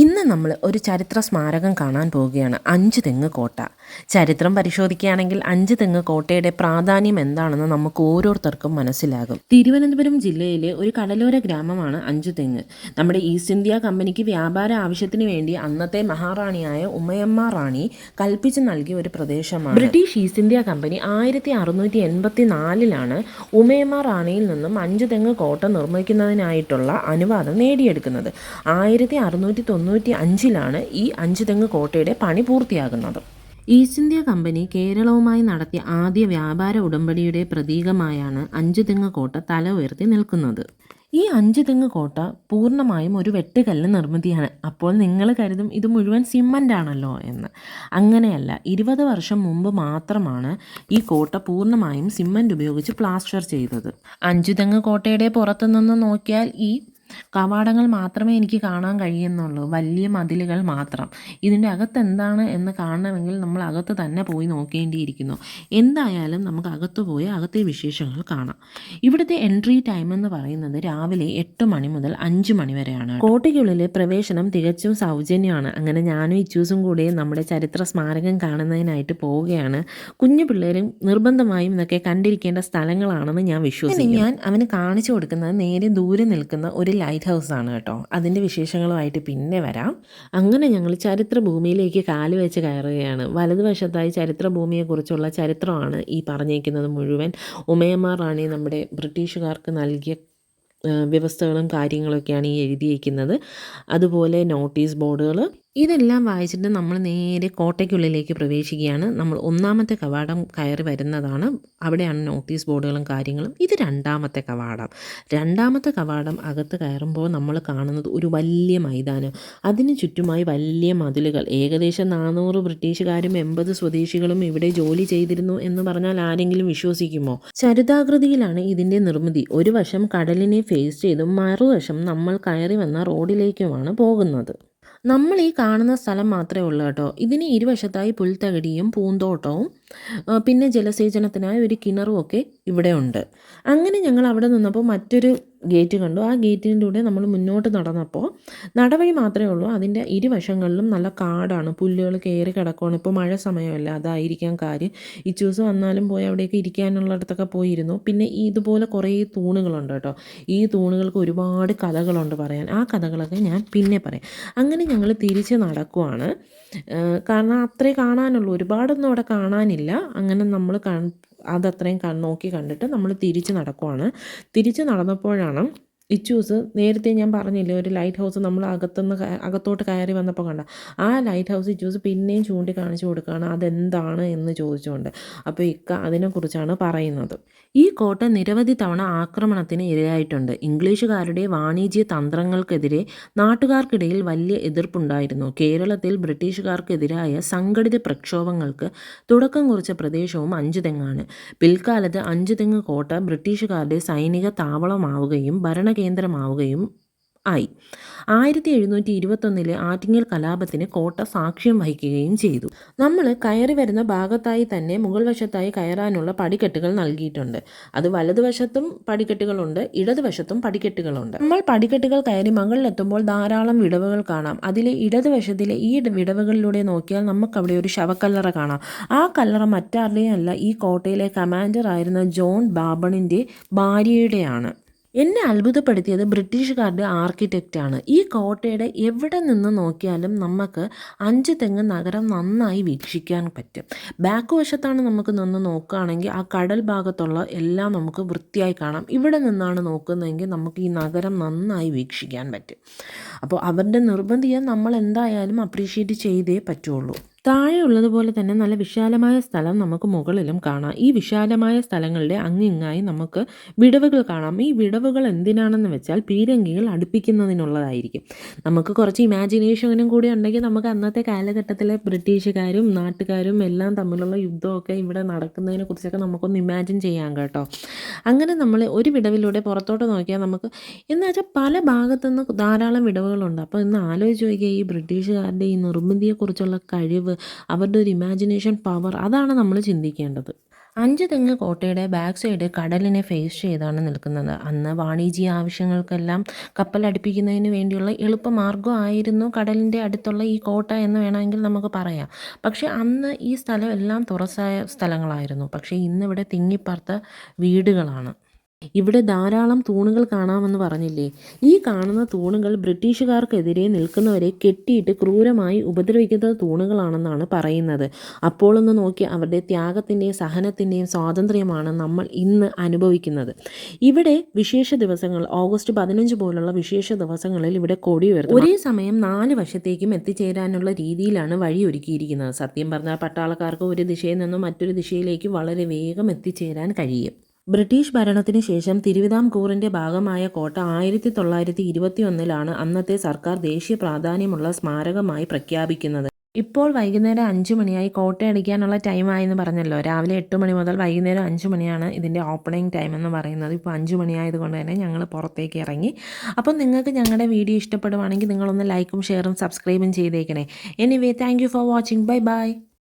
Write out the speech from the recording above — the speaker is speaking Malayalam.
ഇന്ന് നമ്മൾ ഒരു ചരിത്ര സ്മാരകം കാണാൻ പോവുകയാണ്. അഞ്ച് തെങ്ങ് കോട്ട. ചരിത്രം പരിശോധിക്കുകയാണെങ്കിൽ അഞ്ച് തെങ്ങ് കോട്ടയുടെ പ്രാധാന്യം എന്താണെന്ന് നമുക്ക് ഓരോരുത്തർക്കും മനസ്സിലാകും. തിരുവനന്തപുരം ജില്ലയിലെ ഒരു കടലോര ഗ്രാമമാണ് അഞ്ച് തെങ്ങ്. നമ്മുടെ ഈസ്റ്റ് ഇന്ത്യ കമ്പനിക്ക് വ്യാപാര ആവശ്യത്തിന് വേണ്ടി അന്നത്തെ മഹാറാണിയായ ഉമയമ്മ റാണി കൽപ്പിച്ചു നൽകിയ ഒരു പ്രദേശമാണ്. British East India company 1684 Umayamma റാണിയിൽ നിന്നും അഞ്ച് തെങ്ങ് കോട്ട നിർമ്മിക്കുന്നതിനായിട്ടുള്ള അനുവാദം നേടിയെടുക്കുന്നത്. 1695 ഈ അഞ്ച് തെങ്ങ് കോട്ടയുടെ പണി പൂർത്തിയാകുന്നത്. ഈസ്റ്റ് ഇന്ത്യ കമ്പനി കേരളവുമായി നടത്തിയ ആദ്യ വ്യാപാര ഉടമ്പടിയുടെ പ്രതീകമായാണ് അഞ്ച് തെങ്ങ് കോട്ട തല ഉയർത്തി നിൽക്കുന്നത്. ഈ അഞ്ച് തെങ്ങ് കോട്ട പൂർണ്ണമായും ഒരു വെട്ടുകല്ല് നിർമ്മിതിയാണ്. അപ്പോൾ നിങ്ങൾ കരുതും ഇത് മുഴുവൻ സിമൻ്റ് ആണല്ലോ എന്ന്. അങ്ങനെയല്ല. 20 വർഷം മുമ്പ് മാത്രമാണ് ഈ കോട്ട പൂർണ്ണമായും സിമൻ്റ് ഉപയോഗിച്ച് പ്ലാസ്റ്റർ ചെയ്തത്. അഞ്ച് തെങ്ങ് കോട്ടയുടെ പുറത്തുനിന്ന് നോക്കിയാൽ ഈ കവാടങ്ങൾ മാത്രമേ എനിക്ക് കാണാൻ കഴിയുന്നുള്ളൂ. വലിയ മതിലുകൾ മാത്രം. ഇതിൻ്റെ അകത്ത് എന്താണ് എന്ന് കാണണമെങ്കിൽ നമ്മൾ അകത്ത് തന്നെ പോയി നോക്കേണ്ടിയിരിക്കുന്നു. എന്തായാലും നമുക്ക് അകത്ത് പോയി അകത്തെ വിശേഷങ്ങൾ കാണാം. ഇവിടുത്തെ എൻട്രി ടൈം എന്ന് പറയുന്നത് രാവിലെ 8 മണി മുതൽ 5 മണി വരെയാണ്. കോട്ടയ്ക്കുള്ളിലെ പ്രവേശനം തികച്ചും സൗജന്യമാണ്. അങ്ങനെ ഞാനും ഇച്ചൂസും കൂടി നമ്മുടെ ചരിത്ര സ്മാരകം കാണുന്നതിനായിട്ട് പോവുകയാണ്. കുഞ്ഞു പിള്ളേരും നിർബന്ധമായും ഇതൊക്കെ കണ്ടിരിക്കേണ്ട സ്ഥലങ്ങളാണെന്ന് ഞാൻ വിശ്വസിക്കുന്നു. ഞാൻ അവന് കാണിച്ചു കൊടുക്കുന്നത് നേരെ ദൂരെ നിൽക്കുന്ന ഒരു ലൈറ്റ് ഹൗസ് ആണ് കേട്ടോ. അതിൻ്റെ വിശേഷങ്ങളുമായിട്ട് പിന്നെ വരാം. അങ്ങനെ ഞങ്ങൾ ചരിത്ര ഭൂമിയിലേക്ക് കാല് വെച്ച് കയറുകയാണ്. വലതുവശത്തായി ചരിത്ര ഭൂമിയെക്കുറിച്ചുള്ള ചരിത്രമാണ് ഈ പറഞ്ഞേക്കുന്നത് മുഴുവൻ. ഉമയമ്മ റാണി നമ്മുടെ ബ്രിട്ടീഷുകാർക്ക് നൽകിയ വ്യവസ്ഥകളും കാര്യങ്ങളൊക്കെയാണ് ഈ എഴുതിയിരിക്കുന്നത്. അതുപോലെ നോട്ടീസ് ബോർഡുകൾ, ഇതെല്ലാം വായിച്ചിട്ട് നമ്മൾ നേരെ കോട്ടയ്ക്കുള്ളിലേക്ക് പ്രവേശിക്കുകയാണ്. നമ്മൾ ഒന്നാമത്തെ കവാടം കയറി വരുന്നതാണ്. അവിടെയാണ് നോട്ടീസ് ബോർഡുകളും കാര്യങ്ങളും. ഇത് രണ്ടാമത്തെ കവാടം. രണ്ടാമത്തെ കവാടം അകത്ത് കയറുമ്പോൾ നമ്മൾ കാണുന്നത് ഒരു വലിയ മൈതാനം. അതിന് ചുറ്റുമായി വലിയ മതിലുകൾ. ഏകദേശം 400 ബ്രിട്ടീഷുകാരും 80 സ്വദേശികളും ഇവിടെ ജോലി ചെയ്തിരുന്നു എന്ന് പറഞ്ഞാൽ ആരെങ്കിലും വിശ്വസിക്കുമോ? ചരിതാകൃതിയിലാണ് ഇതിൻ്റെ നിർമ്മിതി. ഒരു വശം കടലിനെ ഫേസ് ചെയ്തും മറുവശം നമ്മൾ കയറി വന്ന റോഡിലേക്കുമാണ് പോകുന്നത്. നമ്മൾ ഈ കാണുന്ന സ്ഥലം മാത്രമേ ഉള്ളൂ കേട്ടോ. ഇതിന് ഇരുവശത്തായി പുൽത്തകിടിയും പൂന്തോട്ടവും പിന്നെ ജലസേചനത്തിനായി ഒരു കിണറും ഒക്കെ ഇവിടെ ഉണ്ട്. അങ്ങനെ ഞങ്ങൾ അവിടെ നിന്നപ്പോൾ മറ്റൊരു ഗേറ്റ് കണ്ടു. ആ ഗേറ്റിലൂടെ നമ്മൾ മുന്നോട്ട് നടന്നപ്പോൾ നടവഴി മാത്രമേ ഉള്ളൂ. അതിൻ്റെ ഇരുവശങ്ങളിലും നല്ല കാടാണ്, പുല്ലുകൾ കയറി കിടക്കുകയാണ്. ഇപ്പോൾ മഴ സമയമല്ല, അതായിരിക്കാം കാര്യം. ഇച്ചൂസ് വന്നാലും പോയി അവിടെയൊക്കെ ഇരിക്കാനുള്ളിടത്തൊക്കെ പോയിരുന്നു. പിന്നെ ഇതുപോലെ കുറേ തൂണുകളുണ്ട് കേട്ടോ. ഈ തൂണുകൾക്ക് ഒരുപാട് കഥകളുണ്ട് പറയാൻ. ആ കഥകളൊക്കെ ഞാൻ പിന്നെ പറയാം. അങ്ങനെ ഞങ്ങൾ തിരിച്ച് നടക്കുവാണ്. കാരണം അത്രേ കാണാനുള്ളൂ, ഒരുപാടൊന്നും അവിടെ കാണാനില്ല. അങ്ങനെ നമ്മൾ അതത്രയും നോക്കി കണ്ടിട്ട് നമ്മൾ തിരിച്ച് നടക്കുവാണ്. തിരിച്ച് നടന്നപ്പോഴാണ് ഇച്ചൂസ്, നേരത്തെ ഞാൻ പറഞ്ഞില്ലേ ഒരു ലൈറ്റ് ഹൗസ് നമ്മൾ അകത്തോട്ട് കയറി വന്നപ്പോൾ കണ്ട ആ ലൈറ്റ് ഹൗസ് ഇച്ചൂസ് പിന്നെയും ചൂണ്ടിക്കാണിച്ചു കൊടുക്കുകയാണ് അതെന്താണ് എന്ന് ചോദിച്ചുകൊണ്ട്. അപ്പോൾ അതിനെക്കുറിച്ചാണ് പറയുന്നത്. ഈ കോട്ട നിരവധി തവണ ആക്രമണത്തിന് ഇരയായിട്ടുണ്ട്. ഇംഗ്ലീഷുകാരുടെ വാണിജ്യ തന്ത്രങ്ങൾക്കെതിരെ നാട്ടുകാർക്കിടയിൽ വലിയ എതിർപ്പുണ്ടായിരുന്നു. കേരളത്തിൽ ബ്രിട്ടീഷുകാർക്കെതിരായ സംഘടിത പ്രക്ഷോഭങ്ങൾക്ക് തുടക്കം കുറിച്ച പ്രദേശവും അഞ്ച് തെങ്ങാണ്. പിൽക്കാലത്ത് അഞ്ച് തെങ്ങ് കോട്ട ബ്രിട്ടീഷുകാരുടെ സൈനിക താവളമാവുകയും ഭരണകേന്ദ്രമാവുകയും ആയി. 1721 ആറ്റിങ്ങൽ കലാപത്തിന് കോട്ട സാക്ഷ്യം വഹിക്കുകയും ചെയ്തു. നമ്മൾ കയറി വരുന്ന ഭാഗത്തായി തന്നെ മുകൾ വശത്തായി കയറാനുള്ള പടിക്കെട്ടുകൾ നൽകിയിട്ടുണ്ട്. അത് വലതുവശത്തും പടിക്കെട്ടുകളുണ്ട്, ഇടതുവശത്തും പടിക്കെട്ടുകളുണ്ട്. നമ്മൾ പടിക്കെട്ടുകൾ കയറി മുകളിലെത്തുമ്പോൾ ധാരാളം വിടവുകൾ കാണാം. അതിലെ ഇടതുവശത്തിലെ ഈ വിടവുകളിലൂടെ നോക്കിയാൽ നമുക്കവിടെ ഒരു ശവക്കല്ലറ കാണാം. ആ കല്ലറ മറ്റാരുടെയും അല്ല, ഈ കോട്ടയിലെ കമാൻഡർ ആയിരുന്ന ജോൺ ബാബണിൻ്റെ ഭാര്യയുടെയാണ്. എന്നെ അത്ഭുതപ്പെടുത്തിയത് ബ്രിട്ടീഷുകാരുടെ ആർക്കിടെക്റ്റാണ്. ഈ കോട്ടയുടെ എവിടെ നിന്ന് നോക്കിയാലും നമുക്ക് അഞ്ച് തെങ്ങ് നഗരം നന്നായി വീക്ഷിക്കാൻ പറ്റും. ബാക്ക് വശത്താണ് നമുക്ക് നിന്ന് നോക്കുകയാണെങ്കിൽ ആ കടൽ ഭാഗത്തുള്ള എല്ലാം നമുക്ക് വൃത്തിയായി കാണാം. ഇവിടെ നിന്നാണ് നോക്കുന്നതെങ്കിൽ നമുക്ക് ഈ നഗരം നന്നായി വീക്ഷിക്കാൻ പറ്റും. അപ്പോൾ അവരുടെ നിർബന്ധിയെ നമ്മൾ എന്തായാലും അപ്രീഷിയേറ്റ് ചെയ്തേ പറ്റുള്ളൂ. താഴെ ഉള്ളതുപോലെ തന്നെ നല്ല വിശാലമായ സ്ഥലം നമുക്ക് മുകളിലും കാണാം. ഈ വിശാലമായ സ്ഥലങ്ങളുടെ അങ്ങിങ്ങായി നമുക്ക് വിടവുകൾ കാണാം. ഈ വിടവുകൾ എന്തിനാണെന്ന് വെച്ചാൽ പീരങ്കികൾ അടുപ്പിക്കുന്നതിനുള്ളതായിരിക്കും. നമുക്ക് കുറച്ച് ഇമാജിനേഷനും കൂടി ഉണ്ടെങ്കിൽ നമുക്ക് അന്നത്തെ കാലഘട്ടത്തിലെ ബ്രിട്ടീഷുകാരും നാട്ടുകാരും എല്ലാം തമ്മിലുള്ള യുദ്ധമൊക്കെ ഇവിടെ നടക്കുന്നതിനെ കുറിച്ചൊക്കെ നമുക്കൊന്ന് ഇമാജിൻ ചെയ്യാം കേട്ടോ. അങ്ങനെ നമ്മൾ ഒരു വിടവിലൂടെ പുറത്തോട്ട് നോക്കിയാൽ നമുക്ക് എന്ന് വെച്ചാൽ പല ഭാഗത്തുനിന്ന് ധാരാളം വിടവുകളുണ്ട്. അപ്പോൾ ഇന്ന് ആലോചിച്ച് നോക്കിയാൽ ഈ ബ്രിട്ടീഷുകാരുടെ ഈ നിർമ്മിതിയെക്കുറിച്ചുള്ള കഴിവ്, അവരുടെ ഒരു ഇമാജിനേഷൻ പവർ, അതാണ് നമ്മൾ ചിന്തിക്കേണ്ടത്. അഞ്ചുതെങ്ങ് കോട്ടയുടെ ബാക്ക് സൈഡ് കടലിനെ ഫേസ് ചെയ്താണ് നിൽക്കുന്നത്. അന്ന് വാണിജ്യ ആവശ്യങ്ങൾക്കെല്ലാം കപ്പലടുപ്പിക്കുന്നതിന് വേണ്ടിയുള്ള എളുപ്പമാർഗ്ഗമായിരുന്നു കടലിൻ്റെ അടുത്തുള്ള ഈ കോട്ട എന്ന് വേണമെങ്കിൽ നമുക്ക് പറയാം. പക്ഷേ അന്ന് ഈ സ്ഥലം എല്ലാം തുറസായ സ്ഥലങ്ങളായിരുന്നു. പക്ഷേ ഇന്നിവിടെ തിങ്ങിപ്പാർത്ത വീടുകളാണ്. ഇവിടെ ധാരാളം തൂണുകൾ കാണാമെന്ന് പറഞ്ഞില്ലേ? ഈ കാണുന്ന തൂണുകൾ ബ്രിട്ടീഷുകാർക്കെതിരെ നിൽക്കുന്നവരെ കെട്ടിയിട്ട് ക്രൂരമായി ഉപദ്രവിക്കുന്ന തൂണുകളാണെന്നാണ് പറയുന്നത്. അപ്പോൾ ഒന്ന് നോക്കി, അവരുടെ ത്യാഗത്തിൻ്റെയും സഹനത്തിൻ്റെയും സ്വാതന്ത്ര്യമാണ് നമ്മൾ ഇന്ന് അനുഭവിക്കുന്നത്. ഇവിടെ വിശേഷ ദിവസങ്ങൾ, ഓഗസ്റ്റ് 15 പോലുള്ള വിശേഷ ദിവസങ്ങളിൽ ഇവിടെ കൊടി ഉയർത്തും. ഒരേ സമയം 4 വശത്തേക്കും എത്തിച്ചേരാനുള്ള രീതിയിലാണ് വഴി ഒരുക്കിയിരിക്കുന്നത്. സത്യം പറഞ്ഞാൽ പട്ടാളക്കാർക്ക് ഒരു ദിശയിൽ നിന്നും മറ്റൊരു ദിശയിലേക്ക് വളരെ വേഗം എത്തിച്ചേരാൻ കഴിയും. ബ്രിട്ടീഷ് ഭരണത്തിന് ശേഷം തിരുവിതാംകൂറിൻ്റെ ഭാഗമായ കോട്ട 1921 അന്നത്തെ സർക്കാർ ദേശീയ പ്രാധാന്യമുള്ള സ്മാരകമായി പ്രഖ്യാപിക്കുന്നത്. ഇപ്പോൾ വൈകുന്നേരം 5 മണിയായി. കോട്ടയടിക്കാനുള്ള ടൈമായെന്ന് പറഞ്ഞല്ലോ. രാവിലെ 8 മണി മുതൽ വൈകുന്നേരം 5 മണിയാണ് ഇതിൻ്റെ ഓപ്പണിംഗ് ടൈം എന്ന് പറയുന്നത്. ഇപ്പോൾ 5 മണിയായതുകൊണ്ട് തന്നെ ഞങ്ങൾ പുറത്തേക്ക് ഇറങ്ങി. അപ്പം നിങ്ങൾക്ക് ഞങ്ങളുടെ വീഡിയോ ഇഷ്ടപ്പെടുവാണെങ്കിൽ നിങ്ങളൊന്ന് ലൈക്കും ഷെയറും സബ്സ്ക്രൈബും ചെയ്തേക്കണേ. Anyway, thank you for watching. Bye bye.